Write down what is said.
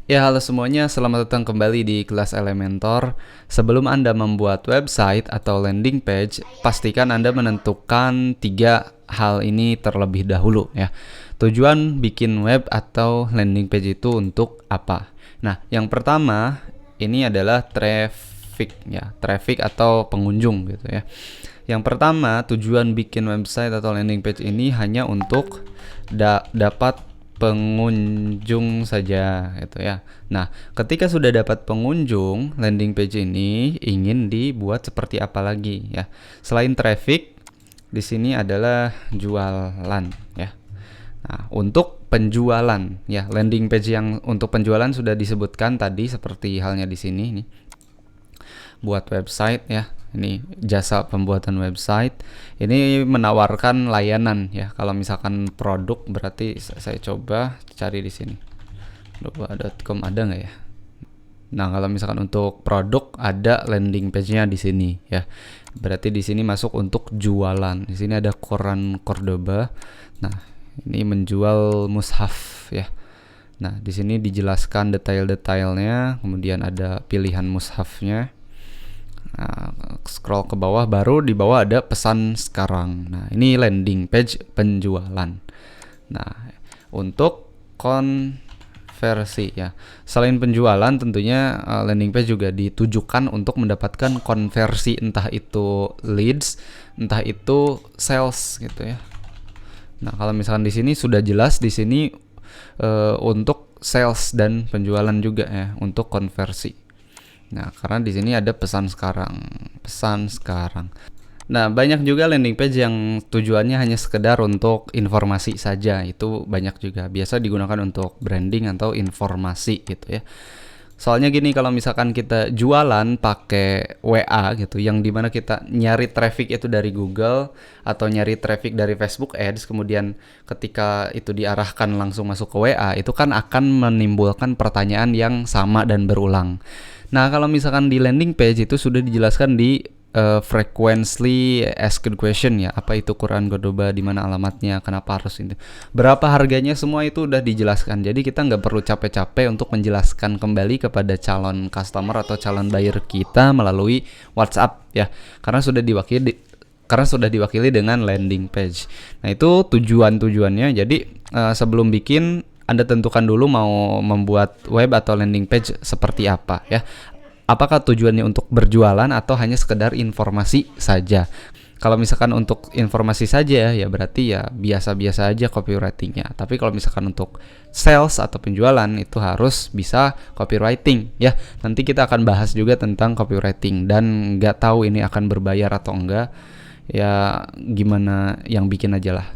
Ya, halo semuanya, selamat datang kembali di kelas Elementor. Sebelum Anda membuat website atau landing page, pastikan Anda menentukan 3 hal ini terlebih dahulu ya. Tujuan bikin web atau landing page itu untuk apa? Nah, yang pertama ini adalah traffic ya, traffic atau pengunjung gitu ya. Yang pertama, tujuan bikin website atau landing page ini hanya untuk dapat pengunjung saja gitu ya. Nah, ketika sudah dapat pengunjung, landing page ini ingin dibuat seperti apa lagi ya? Selain traffic, di sini adalah jualan ya. Nah, untuk penjualan ya, landing page yang untuk penjualan sudah disebutkan tadi seperti halnya di sini nih. Buat website ya. Ini jasa pembuatan website. Ini menawarkan layanan ya. Kalau misalkan produk berarti saya coba cari di sini. Doba.com ada nggak ya? Nah, kalau misalkan untuk produk ada landing page-nya di sini ya. Berarti di sini masuk untuk jualan. Di sini ada koran Cordoba. Nah, ini menjual mushaf ya. Nah, di sini dijelaskan detail-detailnya, kemudian ada pilihan mushafnya. Nah, scroll ke bawah, baru di bawah ada pesan sekarang. Nah, ini landing page penjualan. Nah, untuk konversi ya. Selain penjualan tentunya landing page juga ditujukan untuk mendapatkan konversi, entah itu leads, entah itu sales gitu ya. Nah, kalau misalkan di sini sudah jelas di sini untuk sales dan penjualan juga ya, untuk konversi. Nah, karena di sini ada pesan sekarang. Nah, banyak juga landing page yang tujuannya hanya sekedar untuk informasi saja. Itu banyak juga. Biasa digunakan untuk branding atau informasi gitu ya. Soalnya gini, kalau misalkan kita jualan pakai WA gitu, yang dimana kita nyari traffic itu dari Google atau nyari traffic dari Facebook Ads, kemudian ketika itu diarahkan langsung masuk ke WA, itu kan akan menimbulkan pertanyaan yang sama dan berulang. Nah, kalau misalkan di landing page itu sudah dijelaskan di frequently asked question ya, apa itu Quran Cordoba, di mana alamatnya, kenapa harus itu, berapa harganya, semua itu udah dijelaskan. Jadi kita nggak perlu capek-capek untuk menjelaskan kembali kepada calon customer atau calon buyer kita melalui WhatsApp ya, karena sudah diwakili dengan landing page. Nah, itu tujuannya. Jadi sebelum bikin, Anda tentukan dulu mau membuat web atau landing page seperti apa ya. Apakah tujuannya untuk berjualan atau hanya sekedar informasi saja? Kalau misalkan untuk informasi saja ya berarti ya biasa-biasa aja copywritingnya. Tapi kalau misalkan untuk sales atau penjualan itu harus bisa copywriting ya. Nanti kita akan bahas juga tentang copywriting, dan nggak tahu ini akan berbayar atau enggak. Ya gimana yang bikin aja lah.